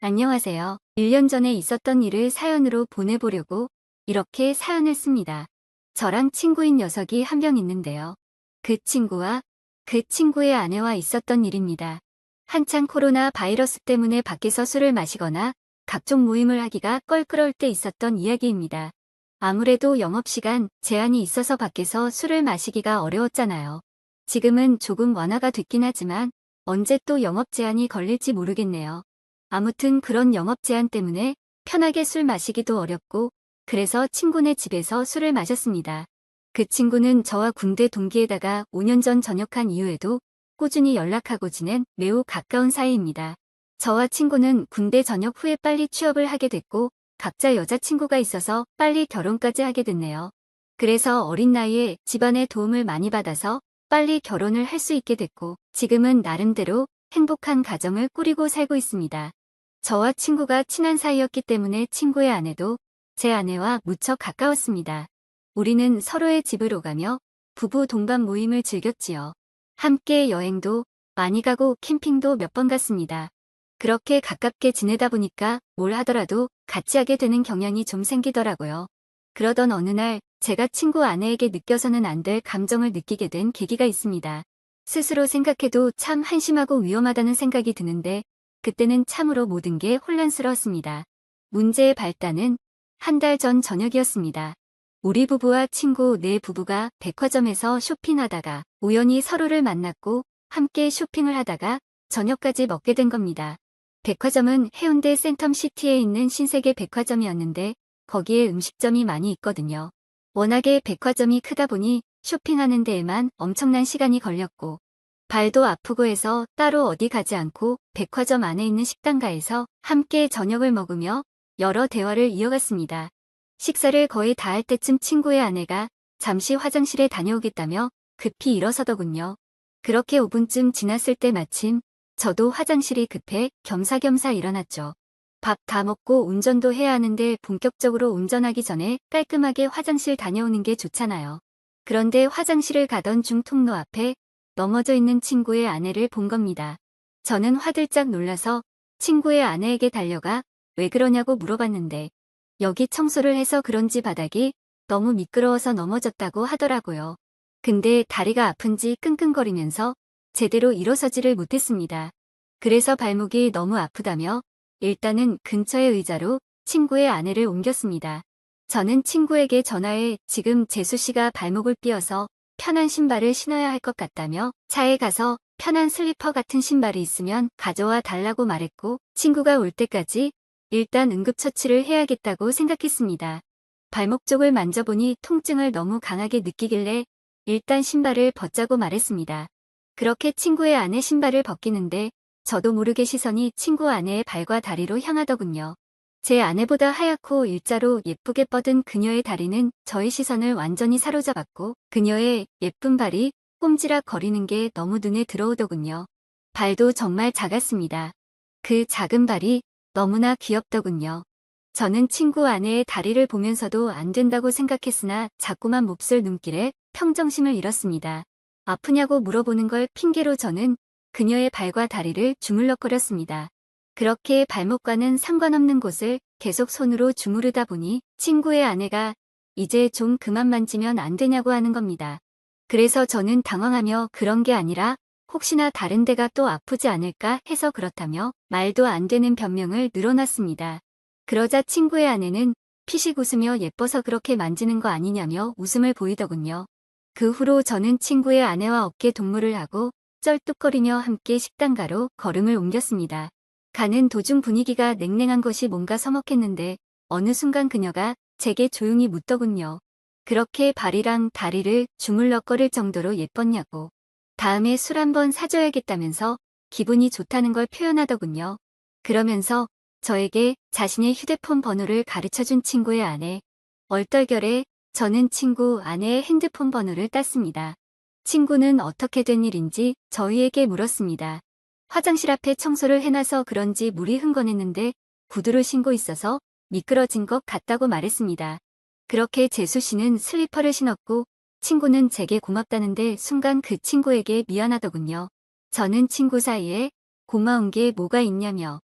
안녕하세요. 1년 전에 있었던 일을 사연으로 보내보려고 이렇게 사연을 씁니다. 저랑 친구인 녀석이 한 명 있는데요. 그 친구와 그 친구의 아내와 있었던 일입니다. 한창 코로나 바이러스 때문에 밖에서 술을 마시거나 각종 모임을 하기가 껄끄러울 때 있었던 이야기입니다. 아무래도 영업시간 제한이 있어서 밖에서 술을 마시기가 어려웠잖아요. 지금은 조금 완화가 됐긴 하지만 언제 또 영업 제한이 걸릴지 모르겠네요. 아무튼 그런 영업 제한 때문에 편하게 술 마시기도 어렵고 그래서 친구네 집에서 술을 마셨습니다. 그 친구는 저와 군대 동기에다가 5년 전 전역한 이후에도 꾸준히 연락하고 지낸 매우 가까운 사이입니다. 저와 친구는 군대 전역 후에 빨리 취업을 하게 됐고 각자 여자친구가 있어서 빨리 결혼까지 하게 됐네요. 그래서 어린 나이에 집안의 도움을 많이 받아서 빨리 결혼을 할 수 있게 됐고 지금은 나름대로 행복한 가정을 꾸리고 살고 있습니다. 저와 친구가 친한 사이였기 때문에 친구의 아내도 제 아내와 무척 가까웠습니다. 우리는 서로의 집을 오가며 부부 동반 모임을 즐겼지요. 함께 여행도 많이 가고 캠핑도 몇 번 갔습니다. 그렇게 가깝게 지내다 보니까 뭘 하더라도 같이 하게 되는 경향이 좀 생기더라고요. 그러던 어느 날 제가 친구 아내에게 느껴서는 안 될 감정을 느끼게 된 계기가 있습니다. 스스로 생각해도 참 한심하고 위험하다는 생각이 드는데 그때는 참으로 모든 게 혼란스러웠습니다. 문제의 발단은 한 달 전 저녁이었습니다. 우리 부부와 친구 네 부부가 백화점에서 쇼핑하다가 우연히 서로를 만났고 함께 쇼핑을 하다가 저녁까지 먹게 된 겁니다. 백화점은 해운대 센텀시티에 있는 신세계 백화점이었는데 거기에 음식점이 많이 있거든요. 워낙에 백화점이 크다 보니 쇼핑하는 데에만 엄청난 시간이 걸렸고 발도 아프고 해서 따로 어디 가지 않고 백화점 안에 있는 식당가에서 함께 저녁을 먹으며 여러 대화를 이어갔습니다. 식사를 거의 다 할 때쯤 친구의 아내가 잠시 화장실에 다녀오겠다며 급히 일어서더군요. 그렇게 5분쯤 지났을 때 마침 저도 화장실이 급해 겸사겸사 일어났죠. 밥 다 먹고 운전도 해야 하는데 본격적으로 운전하기 전에 깔끔하게 화장실 다녀오는 게 좋잖아요. 그런데 화장실을 가던 중 통로 앞에 넘어져 있는 친구의 아내를 본 겁니다. 저는 화들짝 놀라서 친구의 아내에게 달려가 왜 그러냐고 물어봤는데 여기 청소를 해서 그런지 바닥이 너무 미끄러워서 넘어졌다고 하더라고요. 근데 다리가 아픈지 끙끙거리면서 제대로 일어서지를 못했습니다. 그래서 발목이 너무 아프다며 일단은 근처의 의자로 친구의 아내를 옮겼습니다. 저는 친구에게 전화해 지금 재수 씨가 발목을 삐어서 편한 신발을 신어야 할 것 같다며 차에 가서 편한 슬리퍼 같은 신발이 있으면 가져와 달라고 말했고 친구가 올 때까지 일단 응급처치를 해야겠다고 생각했습니다. 발목 쪽을 만져보니 통증을 너무 강하게 느끼길래 일단 신발을 벗자고 말했습니다. 그렇게 친구의 아내 신발을 벗기는데 저도 모르게 시선이 친구 아내의 발과 다리로 향하더군요. 제 아내보다 하얗고 일자로 예쁘게 뻗은 그녀의 다리는 저의 시선을 완전히 사로잡았고 그녀의 예쁜 발이 꼼지락 거리는 게 너무 눈에 들어오더군요. 발도 정말 작았습니다. 그 작은 발이 너무나 귀엽더군요. 저는 친구 아내의 다리를 보면서도 안 된다고 생각했으나 자꾸만 몹쓸 눈길에 평정심을 잃었습니다. 아프냐고 물어보는 걸 핑계로 저는 그녀의 발과 다리를 주물럭거렸습니다. 그렇게 발목과는 상관없는 곳을 계속 손으로 주무르다 보니 친구의 아내가 이제 좀 그만 만지면 안 되냐고 하는 겁니다. 그래서 저는 당황하며 그런 게 아니라 혹시나 다른 데가 또 아프지 않을까 해서 그렇다며 말도 안 되는 변명을 늘어놨습니다. 그러자 친구의 아내는 피식 웃으며 예뻐서 그렇게 만지는 거 아니냐며 웃음을 보이더군요. 그 후로 저는 친구의 아내와 어깨 동무를 하고 쩔뚝거리며 함께 식당가로 걸음을 옮겼습니다. 가는 도중 분위기가 냉랭한 것이 뭔가 서먹했는데 어느 순간 그녀가 제게 조용히 묻더군요. 그렇게 발이랑 다리를 주물럭거릴 정도로 예뻤냐고. 다음에 술 한번 사줘야겠다면서 기분이 좋다는 걸 표현하더군요. 그러면서 저에게 자신의 휴대폰 번호를 가르쳐준 친구의 아내. 얼떨결에 저는 친구 아내의 핸드폰 번호를 땄습니다. 친구는 어떻게 된 일인지 저희에게 물었습니다. 화장실 앞에 청소를 해놔서 그런지 물이 흥건했는데 구두를 신고 있어서 미끄러진 것 같다고 말했습니다. 그렇게 재수 씨는 슬리퍼를 신었고 친구는 제게 고맙다는데 순간 그 친구에게 미안하더군요. 저는 친구 사이에 고마운 게 뭐가 있냐며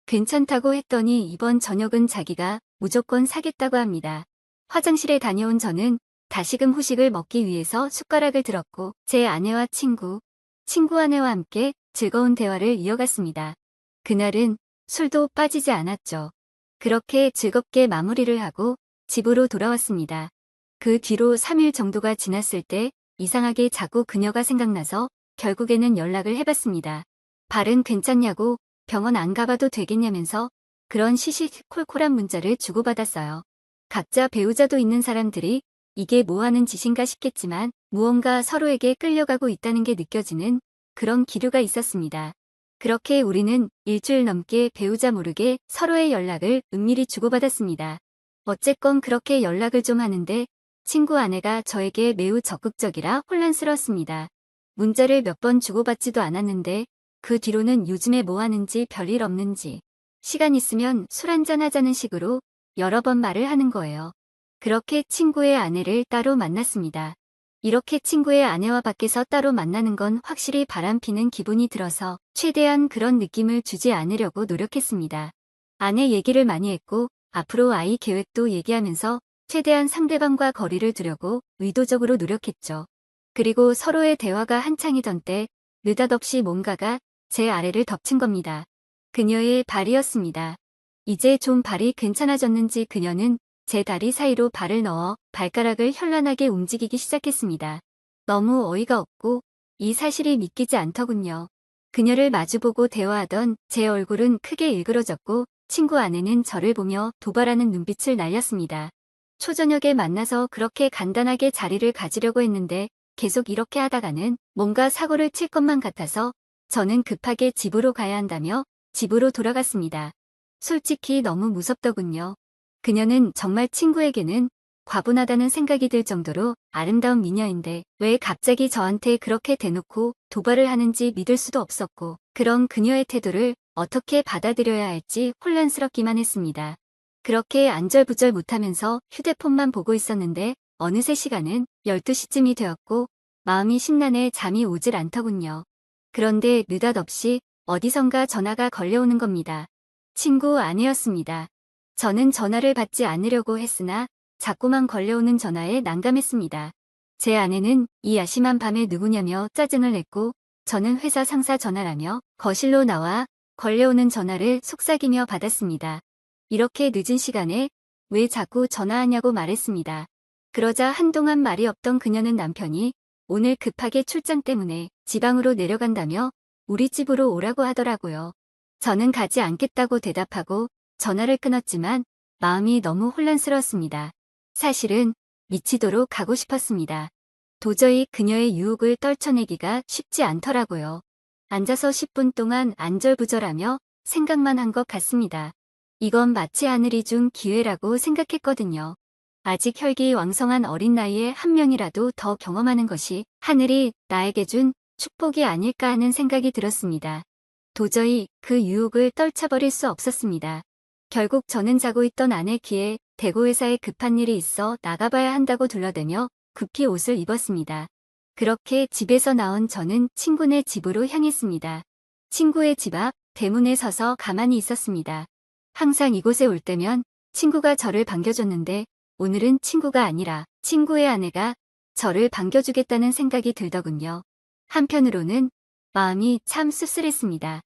괜찮다고 했더니 이번 저녁은 자기가 무조건 사겠다고 합니다. 화장실에 다녀온 저는 다시금 후식을 먹기 위해서 숟가락을 들었고 제 아내와 친구 아내와 함께 즐거운 대화를 이어갔습니다. 그날은 술도 빠지지 않았죠. 그렇게 즐겁게 마무리를 하고 집으로 돌아왔습니다. 그 뒤로 3일 정도가 지났을 때 이상하게 자꾸 그녀가 생각나서 결국에는 연락을 해봤습니다. 발은 괜찮냐고 병원 안 가봐도 되겠냐면서 그런 시시콜콜한 문자를 주고받았어요. 각자 배우자도 있는 사람들이 이게 뭐 하는 짓인가 싶겠지만 무언가 서로에게 끌려가고 있다는 게 느껴지는 그런 기류가 있었습니다. 그렇게 우리는 일주일 넘게 배우자 모르게 서로의 연락을 은밀히 주고받았습니다. 어쨌건 그렇게 연락을 좀 하는데 친구 아내가 저에게 매우 적극적이라 혼란스러웠습니다. 문자를 몇 번 주고받지도 않았는데 그 뒤로는 요즘에 뭐 하는지 별일 없는지 시간 있으면 술 한잔 하자는 식으로 여러 번 말을 하는 거예요. 그렇게 친구의 아내를 따로 만났습니다. 이렇게 친구의 아내와 밖에서 따로 만나는 건 확실히 바람피는 기분이 들어서 최대한 그런 느낌을 주지 않으려고 노력했습니다. 아내 얘기를 많이 했고 앞으로 아이 계획도 얘기하면서 최대한 상대방과 거리를 두려고 의도적으로 노력했죠. 그리고 서로의 대화가 한창이던 때 느닷없이 뭔가가 제 아래를 덮친 겁니다. 그녀의 발이었습니다. 이제 좀 발이 괜찮아졌는지 그녀는 제 다리 사이로 발을 넣어 발가락을 현란하게 움직이기 시작했습니다. 너무 어이가 없고 이 사실이 믿기지 않더군요. 그녀를 마주보고 대화하던 제 얼굴은 크게 일그러졌고 친구 아내는 저를 보며 도발하는 눈빛을 날렸습니다. 초저녁에 만나서 그렇게 간단하게 자리를 가지려고 했는데 계속 이렇게 하다가는 뭔가 사고를 칠 것만 같아서 저는 급하게 집으로 가야 한다며 집으로 돌아갔습니다. 솔직히 너무 무섭더군요. 그녀는 정말 친구에게는 과분하다는 생각이 들 정도로 아름다운 미녀인데 왜 갑자기 저한테 그렇게 대놓고 도발을 하는지 믿을 수도 없었고 그런 그녀의 태도를 어떻게 받아들여야 할지 혼란스럽기만 했습니다. 그렇게 안절부절 못하면서 휴대폰만 보고 있었는데 어느새 시간은 12시쯤이 되었고 마음이 심란해 잠이 오질 않더군요. 그런데 느닷없이 어디선가 전화가 걸려오는 겁니다. 친구 아내였습니다. 저는 전화를 받지 않으려고 했으나 자꾸만 걸려오는 전화에 난감했습니다. 제 아내는 이 야심한 밤에 누구냐며 짜증을 냈고 저는 회사 상사 전화라며 거실로 나와 걸려오는 전화를 속삭이며 받았습니다. 이렇게 늦은 시간에 왜 자꾸 전화하냐고 말했습니다. 그러자 한동안 말이 없던 그녀는 남편이 오늘 급하게 출장 때문에 지방으로 내려간다며 우리 집으로 오라고 하더라고요. 저는 가지 않겠다고 대답하고 전화를 끊었지만 마음이 너무 혼란스러웠습니다. 사실은 미치도록 가고 싶었습니다. 도저히 그녀의 유혹을 떨쳐내기가 쉽지 않더라고요. 앉아서 10분 동안 안절부절하며 생각만 한 것 같습니다. 이건 마치 하늘이 준 기회라고 생각했거든요. 아직 혈기왕성한 어린 나이에 한 명이라도 더 경험하는 것이 하늘이 나에게 준 축복이 아닐까 하는 생각이 들었습니다. 도저히 그 유혹을 떨쳐버릴 수 없었습니다. 결국 저는 자고 있던 아내 귀에 대구회사에 급한 일이 있어 나가봐야 한다고 둘러대며 급히 옷을 입었습니다. 그렇게 집에서 나온 저는 친구네 집으로 향했습니다. 친구의 집 앞 대문에 서서 가만히 있었습니다. 항상 이곳에 올 때면 친구가 저를 반겨줬는데 오늘은 친구가 아니라 친구의 아내가 저를 반겨주겠다는 생각이 들더군요. 한편으로는 마음이 참 씁쓸했습니다.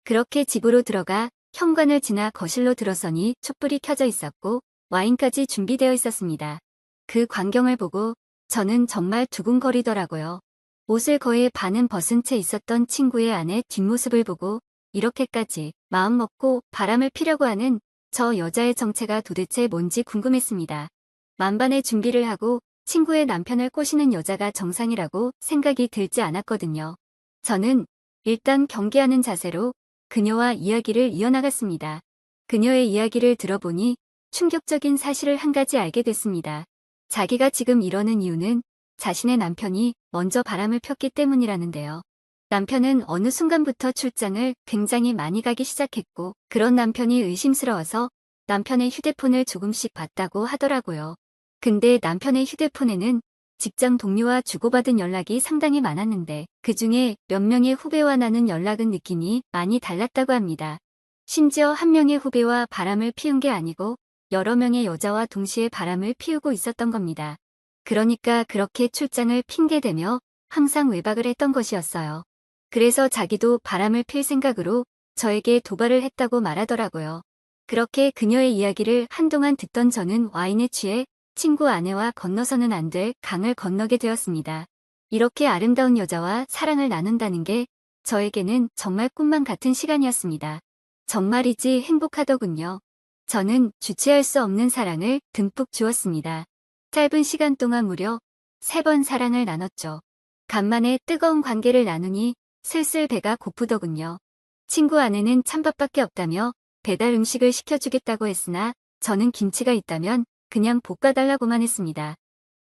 그렇게 집으로 들어가 현관을 지나 거실로 들어서니 촛불이 켜져 있었고 와인까지 준비되어 있었습니다. 그 광경을 보고 저는 정말 두근거리더라고요. 옷을 거의 반은 벗은 채 있었던 친구의 아내 뒷모습을 보고 이렇게까지 마음먹고 바람을 피려고 하는 저 여자의 정체가 도대체 뭔지 궁금했습니다. 만반의 준비를 하고 친구의 남편을 꼬시는 여자가 정상이라고 생각이 들지 않았거든요. 저는 일단 경계하는 자세로 그녀와 이야기를 이어나갔습니다. 그녀의 이야기를 들어보니 충격적인 사실을 한 가지 알게 됐습니다. 자기가 지금 이러는 이유는 자신의 남편이 먼저 바람을 폈기 때문이라는데요. 남편은 어느 순간부터 출장을 굉장히 많이 가기 시작했고 그런 남편이 의심스러워서 남편의 휴대폰을 조금씩 봤다고 하더라고요. 근데 남편의 휴대폰에는 직장 동료와 주고받은 연락이 상당히 많았는데 그중에 몇 명의 후배와 나눈 연락은 느낌이 많이 달랐다고 합니다. 심지어 한 명의 후배와 바람을 피운 게 아니고 여러 명의 여자와 동시에 바람을 피우고 있었던 겁니다. 그러니까 그렇게 출장을 핑계대며 항상 외박을 했던 것이었어요. 그래서 자기도 바람을 필 생각으로 저에게 도발을 했다고 말하더라고요. 그렇게 그녀의 이야기를 한동안 듣던 저는 와인에 취해 친구 아내와 건너서는 안 될 강을 건너게 되었습니다. 이렇게 아름다운 여자와 사랑을 나눈다는 게 저에게는 정말 꿈만 같은 시간이었습니다. 정말이지 행복하더군요. 저는 주체할 수 없는 사랑을 듬뿍 주었습니다. 짧은 시간 동안 무려 3번 사랑을 나눴죠. 간만에 뜨거운 관계를 나누니 슬슬 배가 고프더군요. 친구 아내는 찬밥밖에 없다며 배달 음식을 시켜주겠다고 했으나 저는 김치가 있다면 그냥 볶아달라고만 했습니다.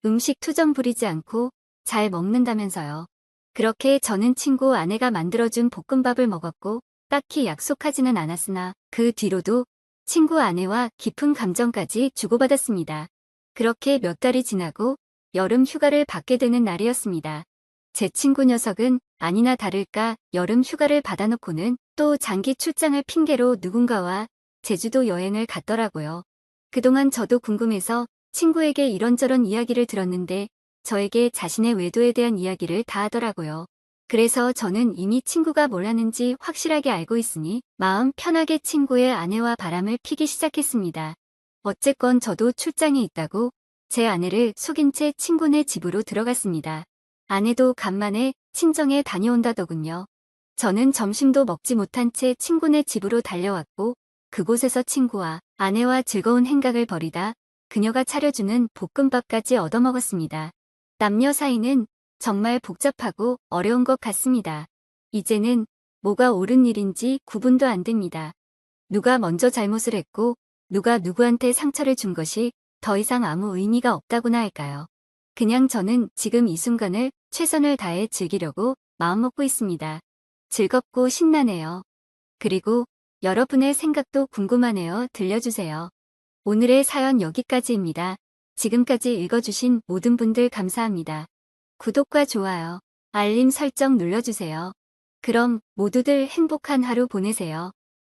음식 투정 부리지 않고 잘 먹는다면서요. 그렇게 저는 친구 아내가 만들어준 볶음밥을 먹었고 딱히 약속하지는 않았으나 그 뒤로도 친구 아내와 깊은 감정까지 주고받았습니다. 그렇게 몇 달이 지나고 여름 휴가를 받게 되는 날이었습니다. 제 친구 녀석은 아니나 다를까 여름 휴가를 받아놓고는 또 장기 출장을 핑계로 누군가와 제주도 여행을 갔더라고요. 그동안 저도 궁금해서 친구에게 이런저런 이야기를 들었는데 저에게 자신의 외도에 대한 이야기를 다 하더라고요. 그래서 저는 이미 친구가 뭘 하는지 확실하게 알고 있으니 마음 편하게 친구의 아내와 바람을 피기 시작했습니다. 어쨌건 저도 출장에 있다고 제 아내를 속인 채 친구네 집으로 들어갔습니다. 아내도 간만에 친정에 다녀온다더군요. 저는 점심도 먹지 못한 채 친구네 집으로 달려왔고 그곳에서 친구와 아내와 즐거운 행각을 벌이다 그녀가 차려주는 볶음밥까지 얻어먹었습니다. 남녀 사이는 정말 복잡하고 어려운 것 같습니다. 이제는 뭐가 옳은 일인지 구분도 안 됩니다. 누가 먼저 잘못을 했고 누가 누구한테 상처를 준 것이 더 이상 아무 의미가 없다고나 할까요? 그냥 저는 지금 이 순간을 최선을 다해 즐기려고 마음먹고 있습니다. 즐겁고 신나네요. 그리고 여러분의 생각도 궁금하네요. 들려주세요. 오늘의 사연 여기까지입니다. 지금까지 읽어주신 모든 분들 감사합니다. 구독과 좋아요, 알림 설정 눌러주세요. 그럼 모두들 행복한 하루 보내세요.